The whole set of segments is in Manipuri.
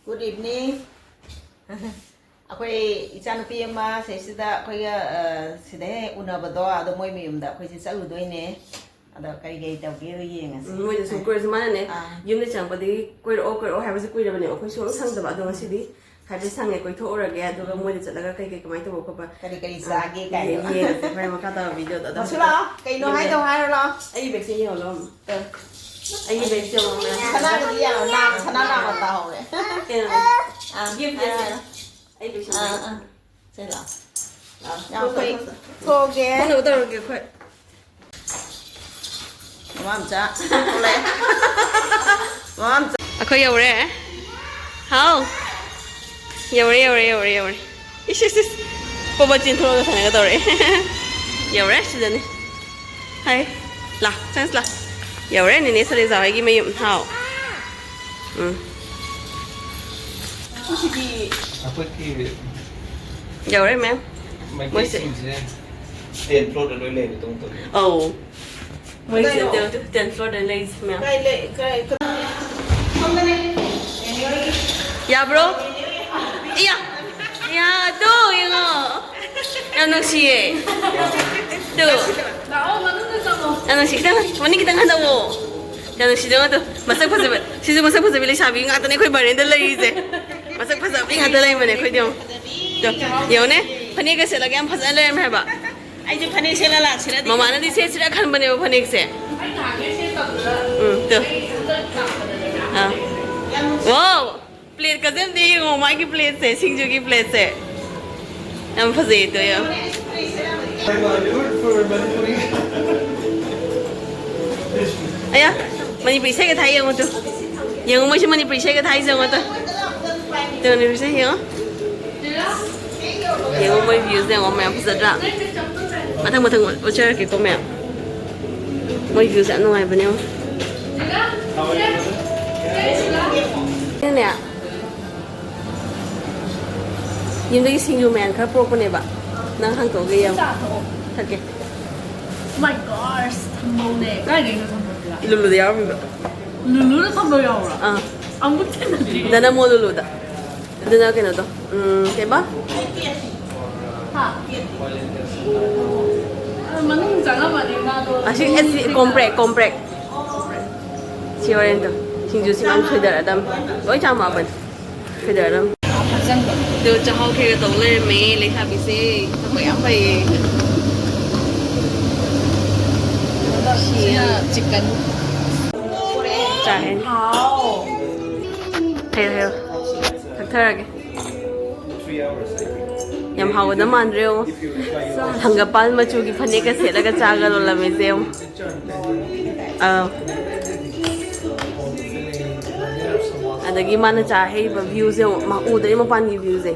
Good evening အခွေ ichanupi ama sesida akhoiga side unabado ado moi miyumda akhoi si chaludoine ado kai tawge yenga moi de sukoi zamana ne yumne changpadi koi haibase koi rabane akhoi so sangdaba ado ngasidi haibe sange koi thorage ado moi de chalaga kai kamai to khoba kari zage kai ye mai makata video da sula kai no hai to hai lo ai be se yo lo ai be se yo me sana ga ya na sana na ma ta ho le give this ai be se sai la now kai thoge no da ge khoi mamcha le mamcha akhoi yore hao yore ish poba chin thoro ga thana ga dore yore sidani hai la chance la yore ni ne sare za gi me yum hao kushiki Aqui yore ma'am mas Mới que tiền float ở đôi lề của tung tung oh moi se de ten floor de lays ma'am kai không đây ya bro ya tu yang yang nang si tu yang nang si kita mani kita ngada wo yang nang si jangan tu masak pasal bila sabi ngata ni koi barin de lai je masak pasal bi ngata lai mane koi diom tu yo ne pani ka se lagi am pasal lai me ba ai je phane se la se la mama na di se sira khan bane wo pani se tu wow plate ka sem de yo mai ki plate se singju ki plate se am phase to yo aya Manipuri se ka thai yo to yung mo si Manipuri se ka thai jo to to ni se yo yung mo views de ngom am phase ra mathang wo chair ki ko me mo views an ngai ba ne nè nhưng cái sinh man khá pro con này bạn năng hàng tổ cái không thật kì My gosh, 탐보네. 까이게 탐보야. lulu đi áo 룰루를 탐보야. à 안 붙겠는데. đó là mua lulu đó đó là cái nào đó cái bắp 하. 맞는 장아만 나도. à chị compré chiều em đó sinh juice mang chơi đợi đâm gói cho mà mình chơi đợi đâm từ cho họ khi tổ lên mẹ lấy thà bị xe nó phải áo phải chicken. trả hết 아. theo thật thơ kì 3 hours I think yam hao na man reo thằng gặp ban mà chú cái phần này cái sẽ là cái cha cái rồi là mấy reo adagi mana chahe ba views yo ma u de ma pan views e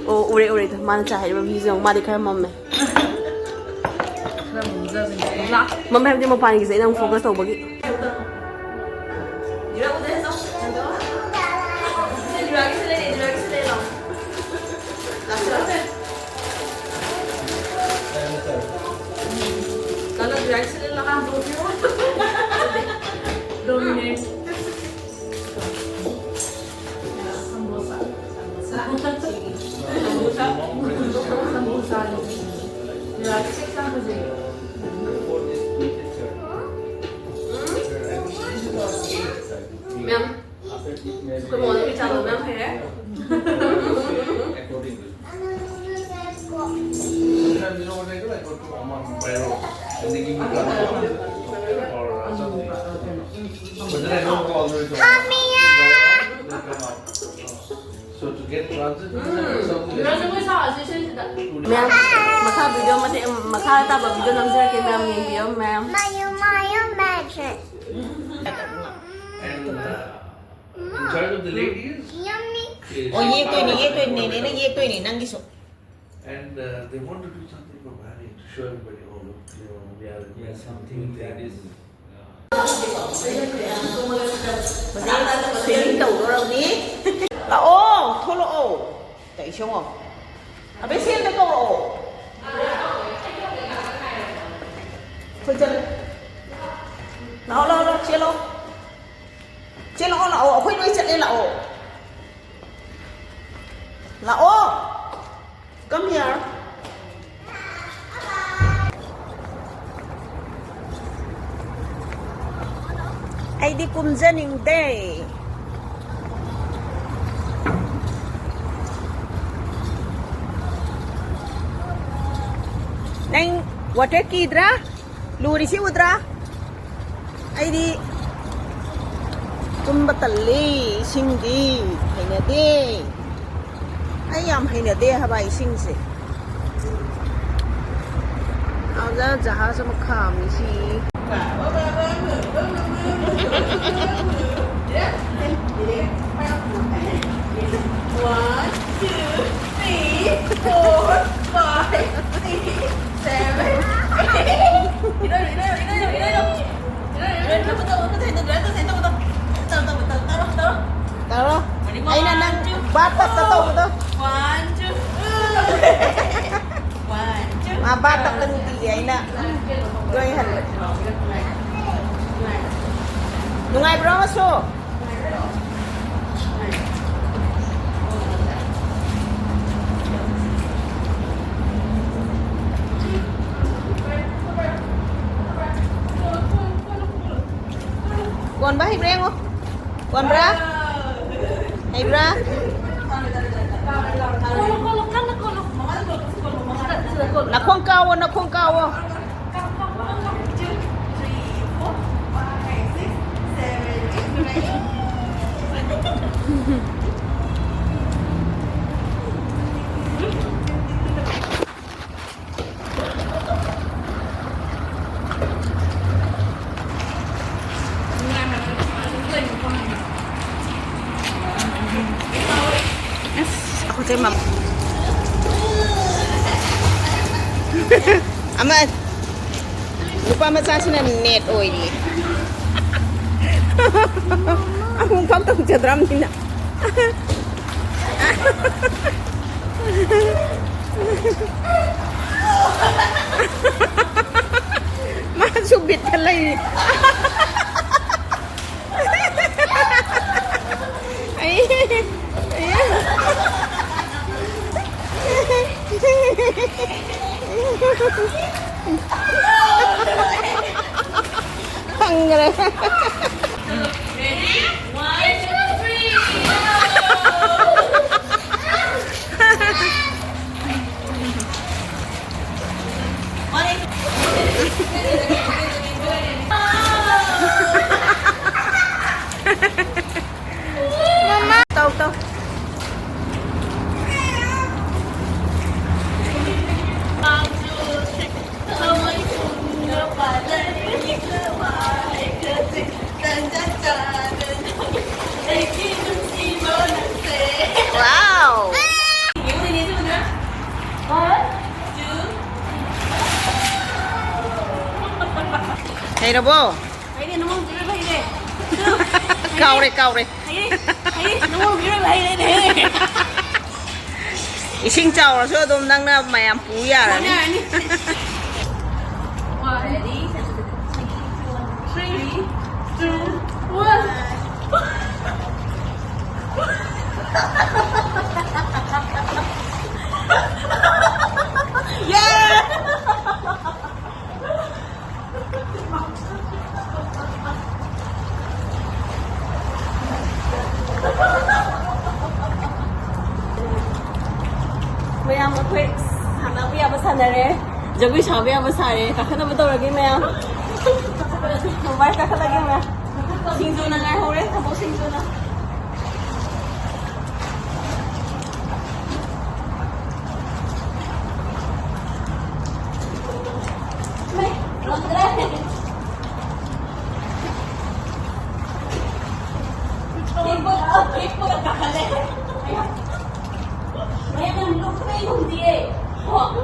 o ore mana chahe ba views yo ma de kar mam me 그럼 문제는 몰라. mam hem de ma pan gi se nang focus to ba gi kalau drag sila la ka do 너네. 삼보사. 야, 식사 보지. mem ko mo ni cha lo mem he sometimes you know what I do, I go to Oman Cairo and they give me transit or something but then I don't go all the way to Oman they come out so to get transit something 이런 회사 아직 실시다. mem makha video ma te makha ta ba video nam jira ke mem ni video mem Mayo magic. and in charge of the ladies Yummy. is o ye toi ni nang gi so and they want to do something for Bali to show everybody, oh look, you know, we are something that is Sing tàu đâu ní là ô thôi là ô tại xong không à bé xem cái câu ô thôi chân lo chia lo là ô khuyên nuôi chân lên là ô ꯀꯨꯝꯖꯅꯤꯡꯗꯦ ꯅꯪ ꯋꯥꯇꯔ ꯀꯤꯗ꯭ꯔꯥ ꯂꯨꯔꯤꯁꯤ ꯎꯗ꯭ꯔꯥ ꯑꯩꯗꯤ ꯀꯨꯝꯕ ꯇꯜꯂꯤ ꯏꯁꯤꯡꯗꯤ ꯍꯩꯅꯗꯦ ꯑꯩ ꯌꯥꯝ ꯍꯩꯅꯗꯦ ꯍꯥꯏꯕ ꯏꯁꯤꯡꯁꯦ ꯑꯗ ꯖꯍꯥꯖ ꯑꯃ ꯈꯥꯝꯃꯤꯁꯤ ꯇꯧꯔꯣ ꯑꯩꯅ ꯅꯪ ꯕꯥꯠꯇꯞꯇ ꯇꯧꯕꯗꯣ ꯃꯥ ꯕꯥꯠꯇꯞꯇ ꯅꯨꯡꯇꯤꯒꯤ ꯑꯩꯅ ꯂꯣꯏꯍꯜꯂꯦ ꯅꯨꯡꯉꯥꯏꯕ꯭ꯔꯣ ꯃꯁꯨ ꯀꯣꯟꯕ ꯍꯩꯕ꯭ꯔꯥ ꯌꯦꯡꯉꯣ ꯀꯣꯟꯕ꯭ꯔꯥ ꯍꯩꯕ꯭ꯔꯥ 나콩 까워 나콩 까워 aku cemam ama lupa masasin na net oil akong pagtang jadram nina masubit ka lang ay Hangre. Ready? 1, 2, 3, Mama, tahu. Wow. Hey Robo. Kau re. Ising chao rồi chứ đom đang na mày am pú ya rồi. Ready? 3, 2, 1. Mayam akwai hana biya ba sanare jagui shabe ba sare kakana ba dorage mayam mobile kakala ge ma singjo na ngai hore thabo singjo na mai londra Ipo kakale Mayam yang look na yung diye. Oh,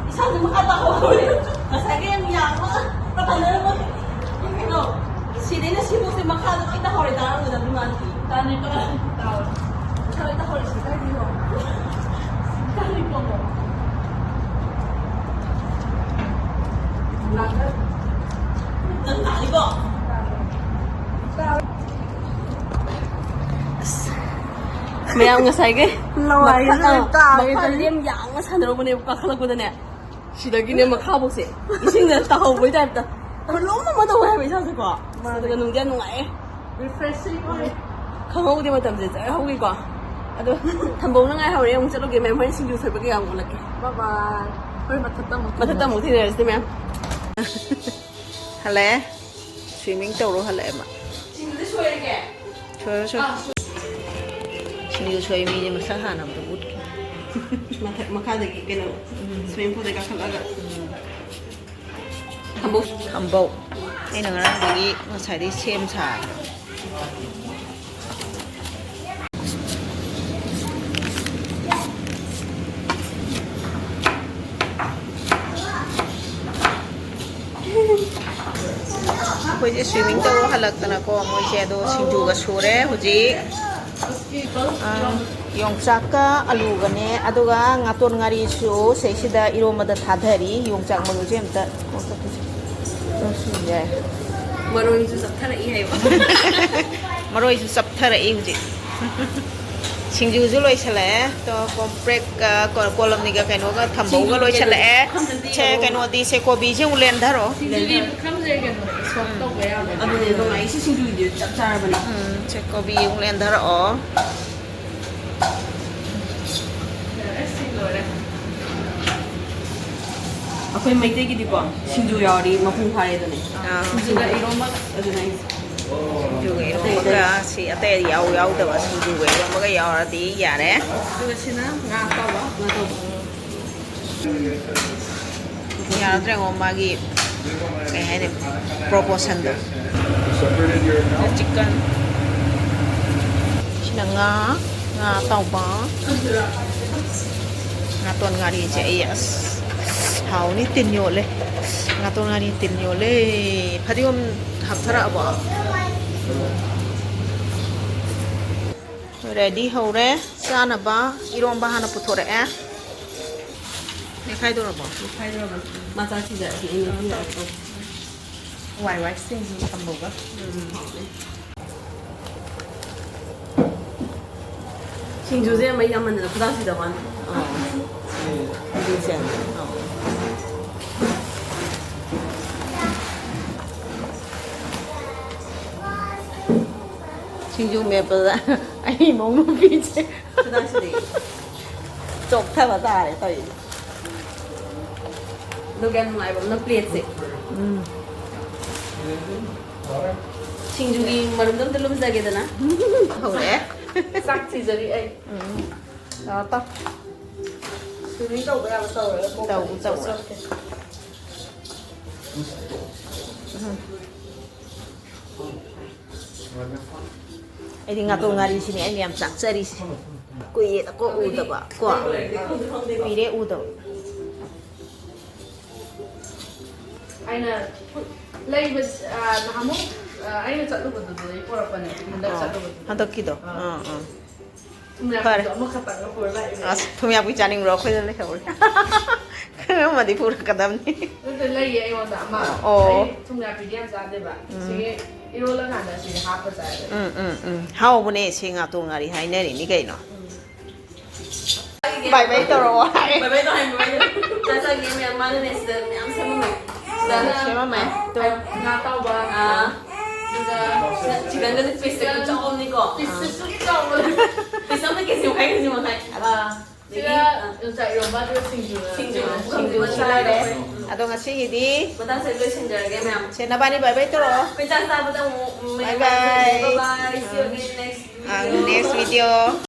isa na makatawa ko ulit. Masagi ang yawa. Patanala mo. No, sila na sibo si makalo kita hori darang na dumanti. Tanay pa lang tao. Sabi ta hori si Cardi ho. Cardi po mo. Lagat. Tantali ko. Mayam nga sige. Laway na ta. May talim yang nga sanro mo ne kakala ko dane. Sidagi ne makhabok se. Ising na taho boy type ta. Kulong na mo daw hay sa ko. Sa nung diyan nung ai. refreshing ơi. Không hâu thì mà tầm sẽ hâu đi qua. Aduh, thằng bố nó ngay hâu đấy ông sẽ lúc game em vẫn xin chú sợi cái ông lagi. Bye bye. Ôi mặt thật tâm một Mà thật tâm một thì này xem em. 할래? 스위밍 떠오로 할래 막. 친구들 좋아해 이게. 줘요 줘. 친구 저희 미니 마사 하나 더 못. Mà khai được cái nào swimming pool đấy các khán giả. Thằng bố. 한복. 얘는 여기 사이드 샘사. 이제 스위밍 떠오로 할락더나 고 뭐제도 신주가 소래 후지. 용짝과 알루가네 아도가 ngaton ngari su seisida iromada thadhari 용짝 먹으지 엄다 예 머리도 섭타라 이해요. 머로이수 섭타라이 후지 싱주주 로이살래 또 콤프렉 콜롬니가 kainoga thamboga loisal래 che kainodi se kobi je ulen dharo 진주리 북함제게 수업 또 왜야 돼? 아니 너 많이 신주 이제 짭짤하니. che kobi ulen dharo 아까 메이데기 디고 신주 요리 마풍 파래더니. 아 신주가 이런 맛 아주나이. juga iromaga si ate yau yau da ba sinjuga iromaga yauradi yare 그거 신나? 나 떠봐. 나 떠봐. yaradre ngomagi kayak ini proposal da Separated your account. chicken sina nga tau ba nga ton ngari che yes hau ni tin yo le nga ton ngari tin yo le phadiom hapthara ba ready hore sana ba irom ba hana puthore ne khai do ba 파이더가 맞아 진짜 이게 wai wai sing tambo ba 신주제 뭐 야만 나 부다시다 만. Đi xem. Sinh mẹ bơ ra anh mong nó bị chứ 부다시대. chọc theo vào ta để tôi 너 그냥 말 보면 플레이트. 신주기 마름도 들으면 자게 되나? không lẽ 싹 지저리 에이. đó tóc 수리 또 뭐야 또 tàu tàu ấy thì ngà tôi ngà đi xin anh em chắc chơi đi quỳ ta có u tập à quả quỳ đấy u tập 아이는 레이브 나무 아이는 짤로거든 이거라고는 근데 짤로거든 hắn tập kia đó 그래 너무 갔다가 볼라 à thôi mẹ bị chán rồi khơi lên rồi cái mà đi phụ được cái đâm đi 근데 레이 이거다 아마 어. 통야 비디안 자데 봐 지금 이rol러 간다 지금 하프 자데 hao bữa nay xin ngà tôi ngà đi hay nè đi cái nó bài mấy tờ rồi Bye bye to hai bye. Tasa game yang mana nih sedang yang sama mày. xem mày tôi 나타봐 Ah. 누가 Jika anda tu pesta tu cakap ni kok. 비스 쑥이죠 Pesta tu kasi mo kayo kasi mo kayo. 제가 요새 이런 바들 친구는 Sinju Sila đấy à tôi ngà xin gì đi Betul saya boleh sinju game yang. xin nó ba đi bài mấy tờ rồi Pentas tak betul. Bye bye. Bye bye. See you again next. next video